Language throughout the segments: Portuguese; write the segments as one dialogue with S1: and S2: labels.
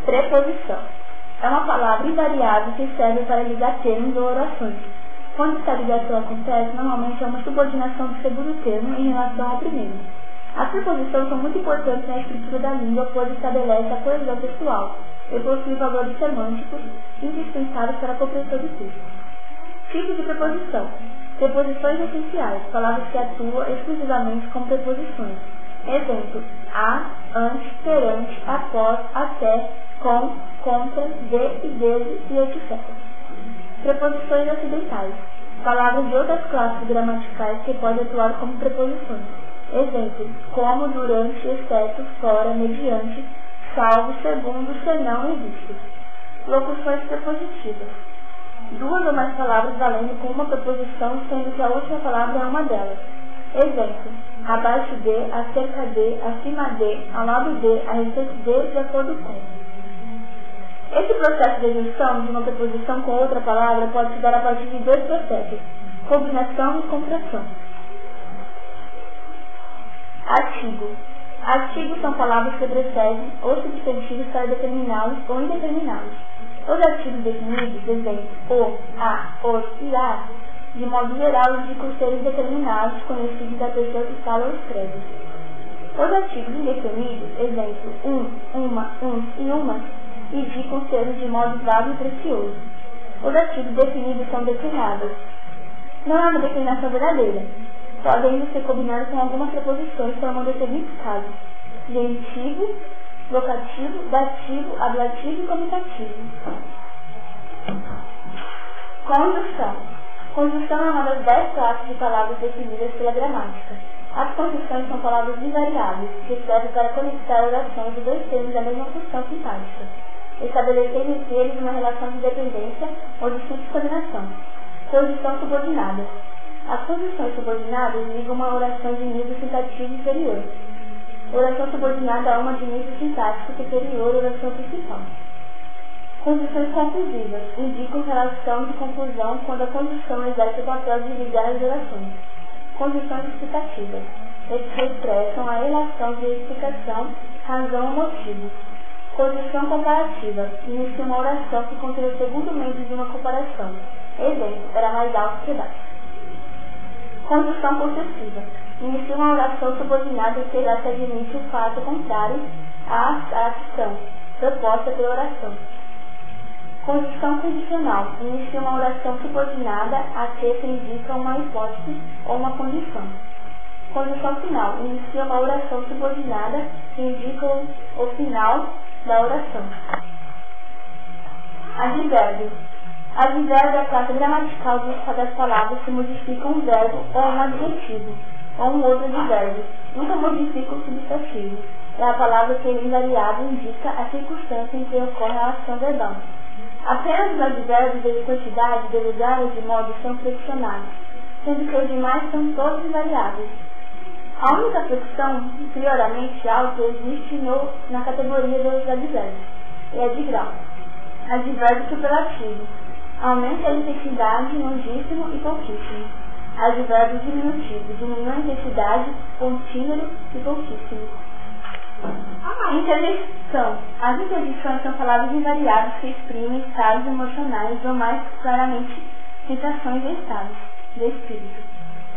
S1: Preposição. É uma palavra invariável que serve para ligar termos ou orações. Quando essa ligação acontece, normalmente é uma subordinação do segundo termo em relação ao primeiro. As preposições são muito importantes na estrutura da língua, pois estabelecem a coesão textual e possuem valores semânticos indispensáveis para a compreensão do texto. Tipos de preposição. Preposições essenciais, palavras que atuam exclusivamente como preposições. Exemplo: a, ante, perante, após, até, com, contra, de e desde e etc. Preposições acidentais, palavras de outras classes gramaticais que podem atuar como preposições. Exemplo: como, durante, exceto, fora, mediante, salvo, segundo, senão e visto. Locuções prepositivas. Duas ou mais palavras valendo com uma preposição, sendo que a última palavra é uma delas. Exemplo: abaixo de, acerca de, acima de, ao lado de, a respeito de acordo com. Esse processo de junção de uma preposição com outra palavra pode se dar a partir de dois processos: combinação e contração. Artigo. Artigos são palavras que precedem ou substantivos para determiná-los ou indeterminá-los. Os artigos definidos, exemplo, o, a, os e a, de modo geral indicam seres determinados, conhecidos da pessoa que fala ou escreve. Os artigos indefinidos, exemplo, uma, uns e umas, indicam seres de modo vago e precioso. Os artigos definidos são declinados. Não é uma declinação verdadeira. Podem ser combinados com algumas preposições, formando os seguintes casos: genitivo, vocativo, dativo, ablativo e comitativo. Conjunção. Conjunção é uma das 10 classes de palavras definidas pela gramática. As conjunções são palavras invariáveis, que servem para conectar orações de dois termos da mesma função sintática, estabelecendo entre eles uma relação de dependência ou de simples combinação. Conjunção subordinada. As conjunções subordinadas ligam uma oração de nível sintativo inferior. Oração subordinada a uma de nível sintático superior à oração principal. Conjunções conclusivas indicam relação de conclusão quando a conjunção exerce o papel de ligar as orações. Conjunções explicativas expressam a relação de explicação, razão ou motivo. Conjunção comparativa inicia uma oração que contém o segundo membro de uma comparação. Exemplo: era mais alto que baixo. Conjunção possessiva inicia uma oração subordinada que irá se admite o fato contrário à ação proposta pela oração. Conjunção condicional inicia uma oração subordinada a que se indica uma hipótese ou uma condição. Conjunção final inicia uma oração subordinada que indica o final da oração. Advérbio. Advérbio é a classe gramatical das palavras que modificam um verbo ou um adjetivo, ou um outro advérbio. Nunca modifica o substantivo. É a palavra que invariável indica a circunstância em que ocorre a ação verbal. Apenas os advérbios de quantidade, de lugar e de modo são flexionados, sendo que os demais são todos invariáveis. A única flexão, prioramente alta, existe na categoria dos advérbios, e é de grau. Advérbio superlativo. Aumenta a intensidade, longíssimo e pouquíssimo. Advérbio diminutivo. Diminui a intensidade, contínuo e pouquíssimo. Interjeição. As interjeições são palavras invariáveis que exprimem estados emocionais ou mais claramente sensações e estados de espírito,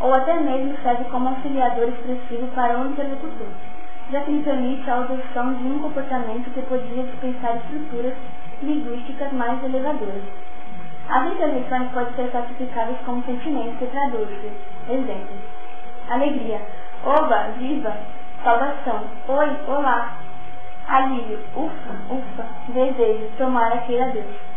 S1: ou até mesmo serve como auxiliador expressivo para um interlocutor, já que lhe permite a adoção de um comportamento que podia dispensar estruturas linguísticas mais elevadoras. As interjeições podem ser classificadas como sentimentos que traduzem. Exemplo: alegria, oba, viva, salvação, oi, olá, alívio, ufa, ufa, desejo, tomara queira Deus.